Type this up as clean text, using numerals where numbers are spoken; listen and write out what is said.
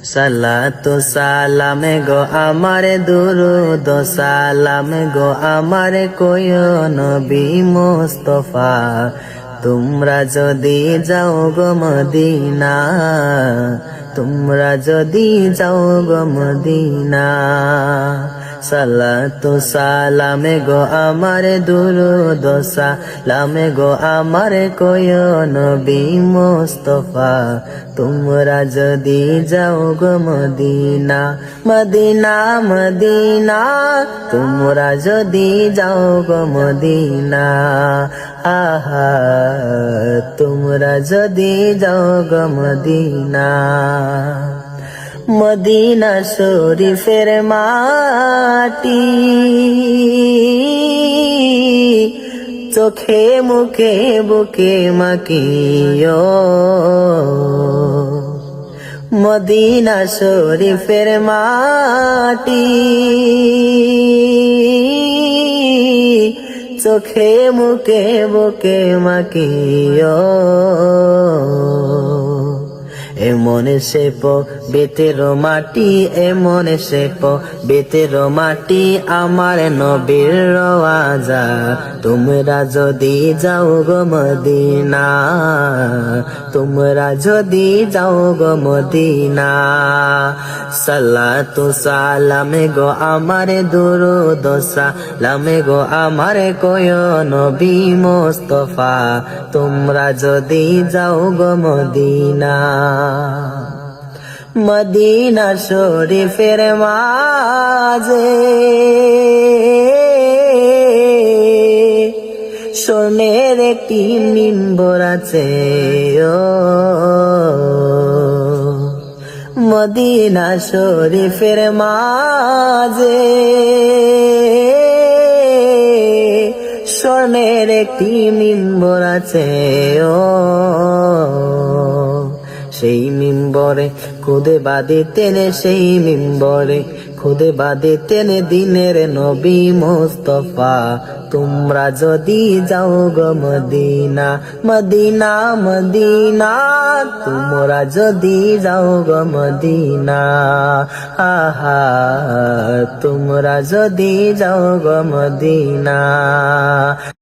সালাতু সালামে গো আমারে দুরুদ সালামে গো আমারে কইও নবী মুস্তাফা তোমরা যদি যাও গো মদিনা তোমরা যদি যাও গো মদিনা সালাতু সালামে গো আমারে দুরুদ সালামে গো আমারে কইও নবী মুস্তাফা তোমরা যদি যাও গো মদিনা মদিনা মদিনা তোমরা যদি যাও গো মদিনা আহা তোমরা যদি যাও গো মদিনা মদিনা শরীফের মাটি চোখে মুখে বুকে মাকিও মদিনা শরীফের মাটি চোখে মুখে বুকে মাকিও এমন সে বেতের মাটি এমন সে বেতের মাটি আমার নবীর রওয়াজা তোমরা যদি যাও গো মদিনা তোমরা যদি যাও গো মদিনা সালাতু সালামে গো আমারে দুরুদ সালামে গো আমারে কইও নবী মুস্তাফা তোমরা যদি যাও গো মদিনা মদিনা শরীফের মাঝে সোনের একটি মিম্বর আছে ও মদিনা শরীফের মাঝে সোনের একটি মিম্বর আছে ও সেই মিম্বরে খুদে বাঁধিতেন সেই মিম্বরে খুদে বাঁধিতেন দিনের নবী মুস্তাফা তোমরা যদি যাও গো মদিনা মদিনা মদিনা তোমরা যদি যাও গো মদিনা আহা তোমরা যদি যাও গো মদিনা